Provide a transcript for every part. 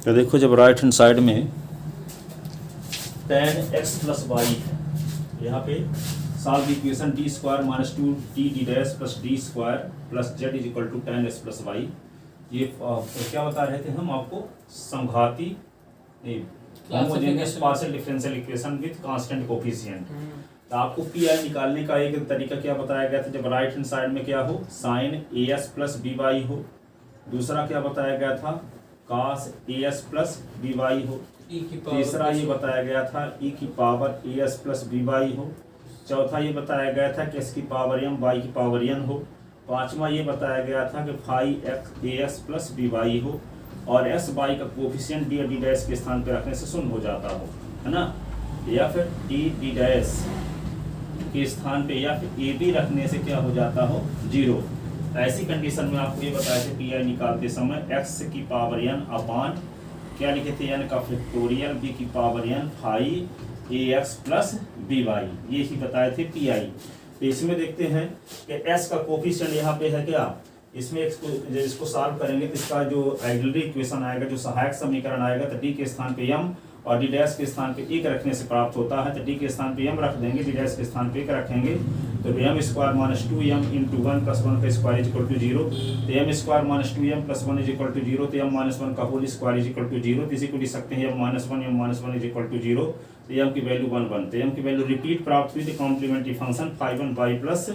तो देखो जब राइट हैंड साइड में tan x प्लस वाई है, यहाँ पे solve equation D square minus two D D dash plus D square plus z is equal to tan x plus y. ये क्या बता रहे थे हम आपको, समघाती homogeneous partial differential equation with constant coefficient. तो आपको पी आई निकालने का एक तरीका क्या बताया गया था, जब राइट हैंड साइड में क्या हो, sine a S plus B Y हो। दूसरा क्या बताया गया था, cos a S plus B Y हो। तीसरा ये बताया गया था ई की power a S plus B Y हो। चौथा ये बताया गया था कि एस की पावर एम वाई की पावर एन हो। पांचवा ये बताया गया था कि phi x a S plus B Y हो और एस वाई का कोफिशिएंट डी और डी डैश के स्थान पर रखने से शून्य हो जाता हो, है ना। या फिर डी डी डैश के स्थान पे या फिर ए बी रखने से क्या हो जाता हो, जीरो। ऐसी कंडीशन में आपको ये बताया थे पी आई निकालते समय एक्स की पावर एन अपान क्या लिखे थे, एन का फैक्टोरियल बी की पावर एन फाई ए एक्स प्लस बी वाई, ये ही बताए थे पी आई। तो इसमें देखते हैं कि एस का कोफिशिएंट यहाँ पे है क्या, इसमें इसको सॉल्व करेंगे तो इसका जो ऑक्सिलरी इक्वेशन आएगा, जो सहायक समीकरण आएगा, तो डी के स्थान पे एम और डी डैश के स्थान पे एक रखने से प्राप्त होता है। तो डी के स्थान पे एम रख देंगे, डी डैश के स्थान पे एक रखेंगे, तो m square minus two m into one plus one का square is equal to zero. तो m square minus two m plus one is equal to zero. तो एम माइनस वन का whole square is equal to zero. तो इसी को लिख सकते हैं m minus one is equal to zero. तो एम की वैल्यू वन वन। तो एम की वैल्यू रिपीट प्राप्त हुई, तो complementary function five one Y plus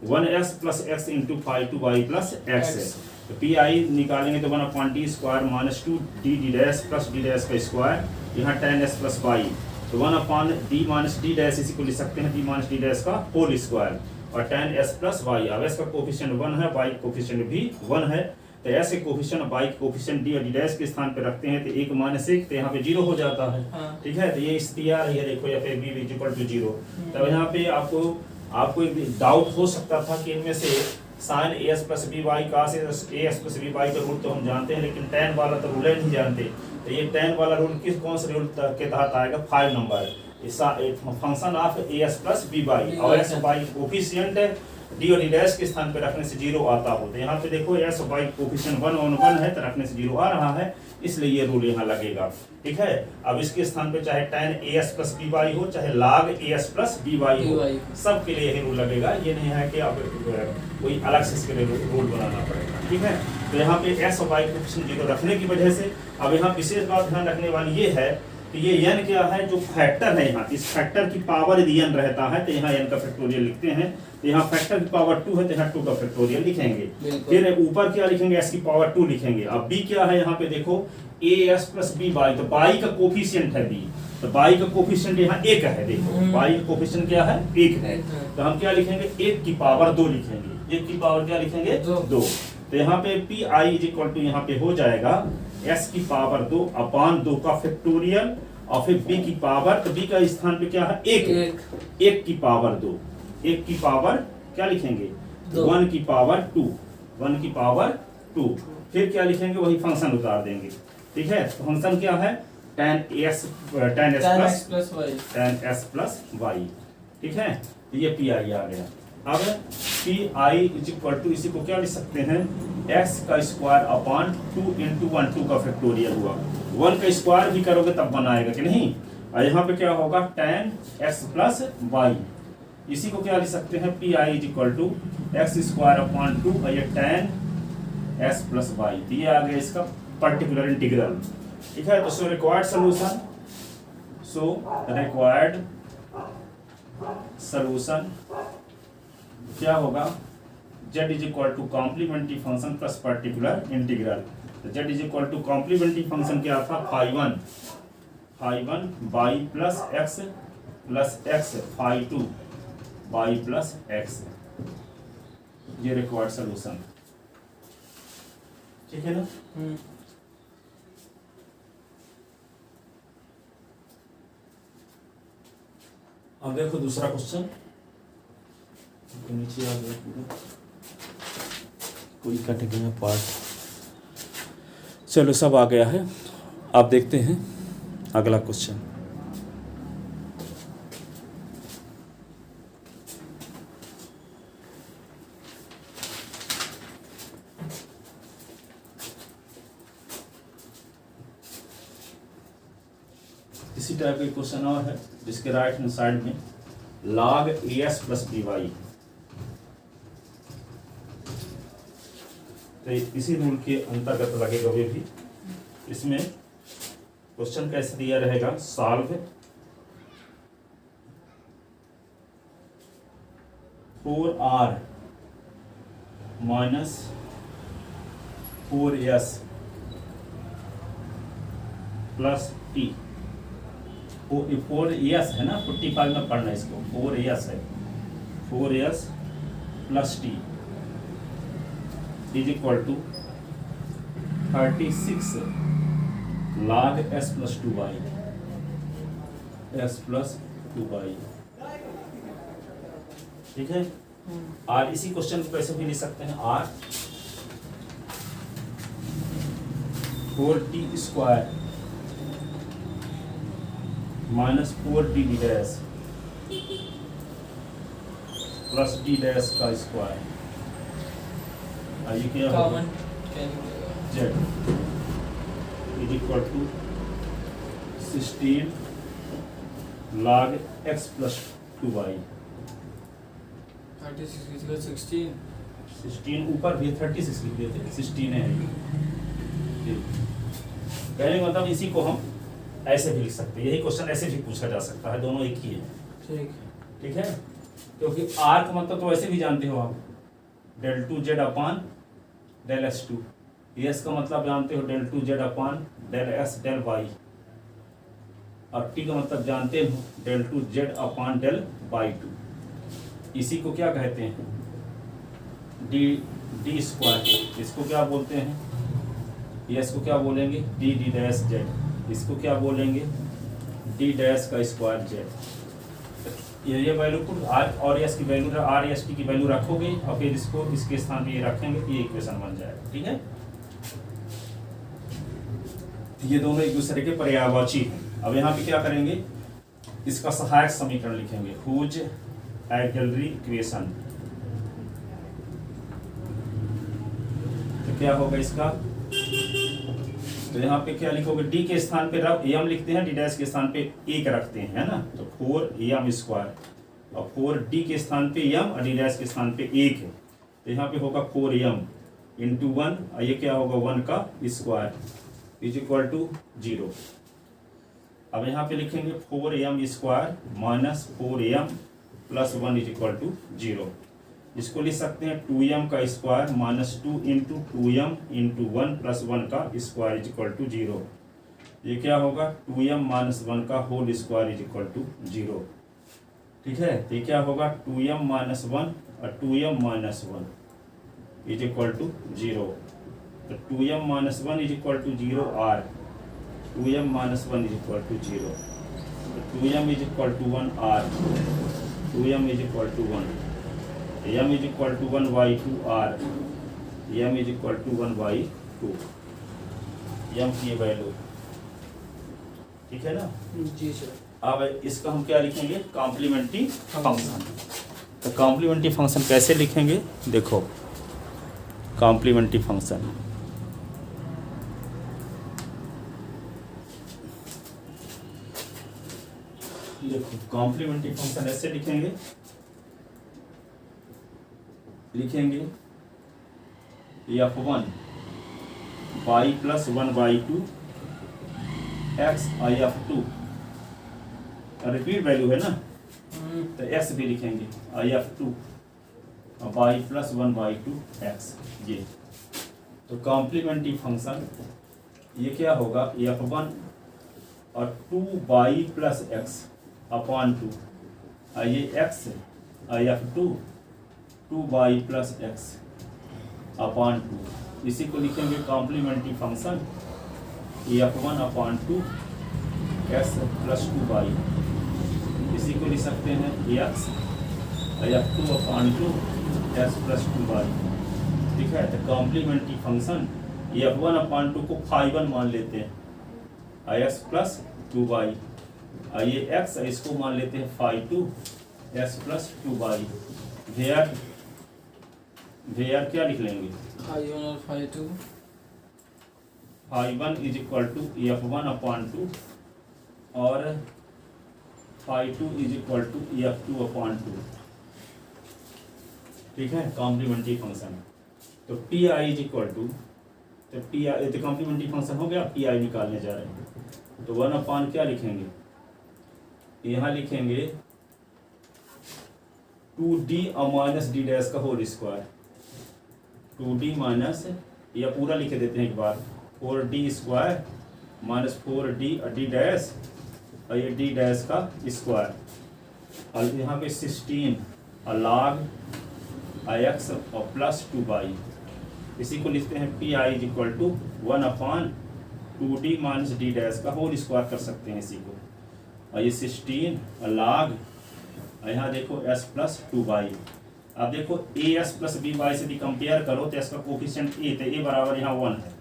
one S plus X into five two Y plus X है। तो पी आई निकालेंगे तो one upon D square minus two D D dash plus D dash का square, यहाँ tan s plus Y, तो one upon D minus D dash, इसी को लिख सकते हैं डी माइनस डी डैश का होल स्क्वायर और tan s प्लस वाई। अब s का कोफिशिएंट वन है, y का कोफिशिएंट भी वन है। तो s के कोफिशिएंट y के कोफिशिएंट डी और डी डैश के स्थान पे रखते हैं तो एक माइनस एक, तो यहाँ पे जीरो हो जाता है। ठीक है, तो ये स्थितियाँ है, देखो या फिर b is equal to zero. तब यहाँ पे आपको एक डाउट हो सकता था कि इनमें से sine a S plus B y का a S plus B y का रूल तो हम जानते हैं, लेकिन tan वाला तो रूल नहीं जानते। तो ये tan वाला रूल कौन से रूल के तहत आएगा, 5 number, function of A S plus B Y और एस वाई कोफिशिएंट डी और डी डैश के स्थान पे रखने से जीरो आता हो। तो यहाँ पे देखो S Y coefficient one on one है, तो रखने से जीरो आ रहा है, इसलिए ये रूल यहाँ लगेगा। ठीक है, अब इसके स्थान पे चाहे tan A S plus B Y हो, चाहे log A S plus B Y हो, सब के लिए यही रूल लगेगा। ये नहीं है कि अब कोई अलग से इसके लिए रूल बनाना पड़ेगा। ठीक है, तो यहाँ पे एस और वाई कोफिशिएंट जीरो रखने की वजह से अब यहाँ विशेष बात ध्यान रखने वाली ये है कि ये n क्या है, जो फैक्टर है, यहाँ इस फैक्टर की पावर यदि n रहता है तो यहाँ n का फैक्टोरियल लिखते हैं। तो यहाँ फैक्टर की पावर 2 है तो यहाँ 2 का फैक्टोरियल लिखेंगे। फिर ऊपर क्या लिखेंगे, s की पावर 2 लिखेंगे। अब b क्या है, यहाँ पे देखो A S plus B Y, तो y का कोफिशिएंट है b, तो y का कोफिशिएंट यहाँ एक है। देखो y का कोफिशिएंट क्या है, एक है। तो हम क्या लिखेंगे, 1 की पावर 2 लिखेंगे। 1 की पावर क्या लिखेंगे, 2। तो यहाँ पे P I is equal to यहाँ पे हो जाएगा s की पावर 2 अपान 2 का फैक्टोरियल और फिर b की पावर, तो b का स्थान पे क्या है, 1 की पावर 2, 1 की पावर क्या लिखेंगे, 1 की पावर 2, 1 की पावर 2। फिर क्या लिखेंगे, वही फंक्शन उतार देंगे। ठीक है, फंक्शन क्या है, tan s प्लस वाई। ठीक है, तो ये पी आई आ गया। अब P I is equal to, इसी को क्या लिख सकते हैं, x का स्क्वायर अपान 2 इंटू 1, 2 का फैक्टोरियल हुआ। 1 का स्क्वायर भी करोगे तब बनाएगा कि नहीं। और यहाँ पे क्या होगा, tan x प्लस वाई, इसी को क्या लिख सकते हैं, P I is equal to X square upon 2 और ये tan s प्लस वाई। तो ये आ गया इसका पर्टिकुलर इंटीग्रल। ठीक है, तो सो रिक्वायर्ड सॉल्यूशन क्या होगा, z is equal to complementary function plus particular integral. तो z is equal to complementary function क्या था, phi one by plus X phi two by plus X, ये रिक्वायर्ड सॉल्यूशन। ठीक है ना। अब देखो दूसरा क्वेश्चन, नीचे आ गया पूरा, कोई कट गया पार्ट। चलो सब आ गया है। आप देखते हैं अगला क्वेश्चन। इसी टाइप का क्वेश्चन और है जिसके राइट हैंड साइड में log as प्लस by, तो इसी रूल के अंतर्गत लगेगा वे भी। इसमें क्वेश्चन कैसे दिया रहेगा, solve 4r minus 4s plus T. 4s है ना, 45 में पढ़ना है इसको, 4s है, 4s plus T is equal to 36 log s plus 2y, s plus 2y, ठीक है। और इसी क्वेश्चन को कैसे भी लिख सकते हैं, r 4t square minus 4d dash plus d dash का स्क्वायर, ये क्या होगा, z is equal to 16 log x plus 2y। 16 ऊपर भी 36 लिख देते, 16 है ये। कहने का मतलब इसी को हम ऐसे भी लिख सकते हैं, यही क्वेश्चन ऐसे भी पूछा जा सकता है, दोनों एक ही है, ठीक है। क्योंकि आर का मतलब तो वैसे भी जानते हो आप, del 2z अपान del s2, एस का मतलब जानते हो del 2z अपान del s del y, और टी का मतलब जानते हो del 2z अपान del y2। इसी को क्या कहते हैं, डी स्क्वायर, इसको क्या बोलते हैं, एस को क्या बोलेंगे, डी डैश जेड, इसको क्या बोलेंगे, डी डैश का स्क्वायर जेड। ये वैल्यू को आर और एस की वैल्यू, आर एस टी की वैल्यू रखोगे और फिर इसको इसके स्थान पे ये रखेंगे तो ये इक्वेशन बन जाएगा, ठीक है। ये दोनों एक दूसरे के पर्यायवाची हैं। अब यहाँ पे क्या करेंगे, इसका सहायक समीकरण लिखेंगे, हुज ऑक्सिलरी इक्वेशन। तो क्या होगा इसका, तो यहाँ पे क्या लिखोगे, डी के स्थान पे एम लिखते हैं, डी डैश के स्थान पे एक रखते हैं, है ना, तो 4am स्क्वायर, और 4d के स्थान पे एम और डी डैश के स्थान पे एक है, तो यहाँ पे होगा 4m इंटू 1, और ये क्या होगा 1 का स्क्वायर इज इक्वल टू 0। अब यहाँ पे लिखेंगे 4am square minus 4am plus 1 is equal to 0। इसको लिख सकते हैं 2m का square minus 2 into 2m into 1 plus 1 का स्क्वायर इज इक्वल टू 0। ये क्या होगा, 2m माइनस 1 का whole square is equal to 0, ठीक है। तो ये क्या होगा, 2m माइनस 1 और 2m minus 1 is equal to 0। तो 2m minus 1 is equal to 0 or, 2m minus 1 is equal to 0, 2m is equal to 1 or, 2m is equal to 1, m is equal to 1 by 2 or, m is equal to 1 by 2, m की value, ठीक है ना जी sir. अब इसका हम क्या लिखेंगे, complementary function. तो कॉम्प्लीमेंट्री फंक्शन कैसे लिखेंगे, देखो कॉम्प्लीमेंट्री फंक्शन, देखो कॉम्प्लीमेंट्री फंक्शन ऐसे लिखेंगे f1 y plus 1 by 2 x I f2, repeat value है ना, तो x भी लिखेंगे आई f2 y plus 1 by 2 x, ये। तो कॉम्प्लीमेंट्री फंक्शन ये क्या होगा, f1 और 2y प्लस x अपॉन 2, ये x है, आई f2 2y plus x upon 2, इसी को लिखेंगे complementary function f1 upon 2 x plus 2y, इसी को लिख सकते हैं x f2 upon 2 x plus 2y, ठीक है। तो कॉम्प्लीमेंट्री फंक्शन f1 अपॉन 2 को phi1 मान लेते हैं, x प्लस 2y, ये x इसको मान लेते हैं phi2 x plus 2y, where क्या लिख लेंगे, phi1 और phi2, phi1 is equal to f1 upon 2 और phi 2 is equal to F2/2। ठीक है, कॉम्प्लीमेंट्री फंक्शन। तो P I is equal to, तो पी आई तो कॉम्प्लीमेंट्री फंक्शन हो गया, पी आई निकालने जा रहे हैं। तो 1/, क्या लिखेंगे, यहाँ लिखेंगे 2D माइनस डी डैश का होल स्क्वायर, 2D माइनस, या पूरा लिखे देते हैं एक बार, 4D square minus 4D D dash, और ये डी डैश का स्क्वायर, और यहाँ पे 16 log x और प्लस 2y। इसी को लिखते हैं P I is equal to 1/2D minus D dash का होल स्क्वायर कर सकते हैं इसी को, और ये 16 log, यहाँ देखो s प्लस 2y। अब देखो as प्लस by से भी कंपेयर करो तो s का कोफिशिएंट a, तो a बराबर यहाँ 1 है,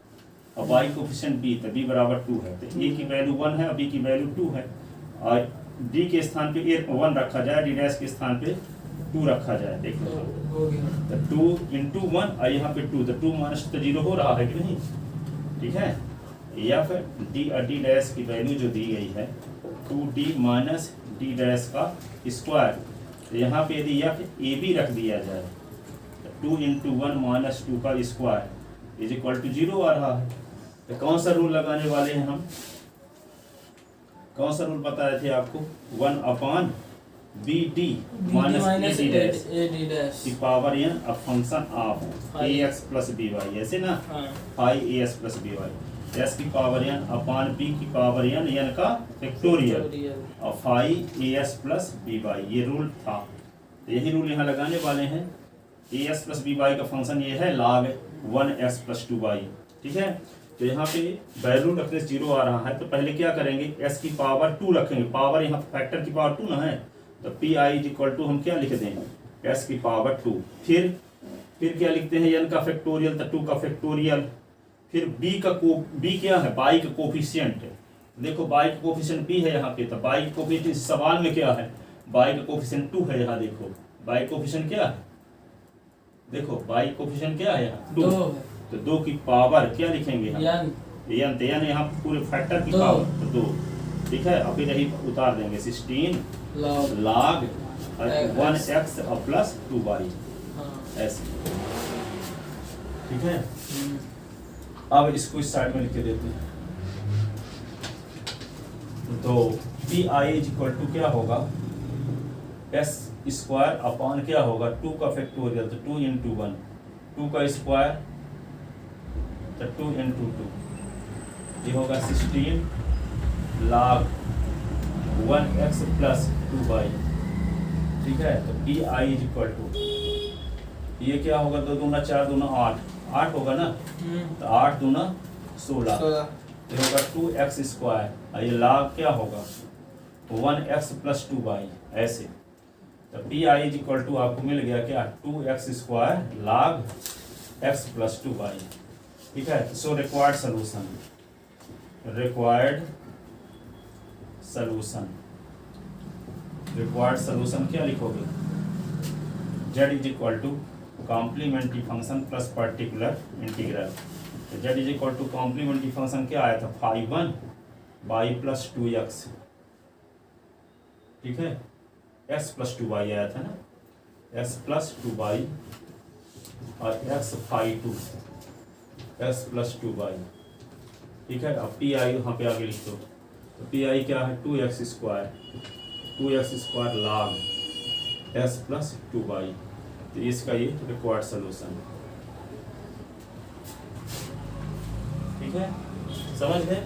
और y कोफिशिएंट b, तो b बराबर 2 है, तो a की वैल्यू 1 है और b की वैल्यू 2 है, और d के स्थान पे 1 रखा जाए, d डैश के स्थान पे 2 रखा जाए। देख लो, तो 2 × 1 और यहाँ पे 2, तो 2 माइनस तो 0 हो रहा है कि नहीं। ठीक है, या फिर डी डैश की वैल्यू जो दी गई है 2D माइनस डी डैश का स्क्वायर, तो यहाँ पे यदि एफ ए बी रख दिया जाए तो 2 × 1 माइनस 2 का स्क्वायर इज इक्वल टू 0 आ रहा है। तो कौन सा रूल लगाने वाले हैं हम, कौन सा रूल बताए थे आपको, 1/BD माइनस डी डैश की पावर n अ function of ax plus by, ऐसे ना, phi as plus by, s की पावर n अपॉन b की पावर n का फैक्टोरियल, और फाई as प्लस by, ये रूल था। तो यही रूल यहाँ लगाने वाले हैं। as प्लस by का फंक्शन ये है log 1x प्लस 2y। ठीक है, तो यहाँ पे वैल्यू रखने से 0 आ रहा है, तो पहले क्या करेंगे, s की पावर 2 रखेंगे, पावर यहाँ फैक्टर की पावर 2 ना है, तो P I is equal to हम क्या लिख देंगे, s की पावर 2, फिर क्या लिखते हैं, n का फैक्टोरियल, तो 2 का फैक्टोरियल, फिर b क्या है, बाई का कोफिशिएंट। देखो बाई का कोफिशिएंट b है यहाँ पे, तो बाई का कोफिशिएंट सवाल में क्या है, बाई का कोफिशिएंट 2 है, यहाँ देखो बाई कोफिशिएंट क्या है, देखो बाई कोफिशिएंट क्या है यहाँ 2, तो 2 की पावर क्या लिखेंगे हम, n, तो n यहाँ पूरे फैक्टर की पावर, तो 2। ठीक है, अभी यही उतार देंगे 16 log 1x और प्लस 2y, ऐसे। ठीक है, अब इसको इस साइड में लिख के देते हैं। तो P I is equal to क्या होगा, s स्क्वायर अपॉन क्या होगा, 2 का फैक्टोरियल, तो 2 × 1, 2 का स्क्वायर, तो 2 × 2, ये होगा 16 log 1x प्लस 2y। ठीक है, तो P I is equal to, ये क्या होगा, 2 दूना 4 दूना 8 होगा ना, तो 8 दूना 16, ये होगा 2x स्क्वायर, और ये log क्या होगा 1x प्लस 2y, ऐसे। तो P I is equal to आपको मिल गया क्या, 2x square log x plus 2y। ठीक है, सो रिक्वायर्ड सोल्यूशन क्या लिखोगे, z is equal to complementary function plus particular integral. तो z is equal to complementary function क्या आया था, फाई 1 बाई प्लस 2x। ठीक है, x प्लस 2y आया था ना, x प्लस 2y और x phi 2 x plus 2y। ठीक है, अब पी आई यहाँ पे आगे लिख दो, तो पी आई क्या है, 2x square log s plus 2y। तो इसका ये रिक्वायर्ड सोल्यूशन है। ठीक है, समझ गए।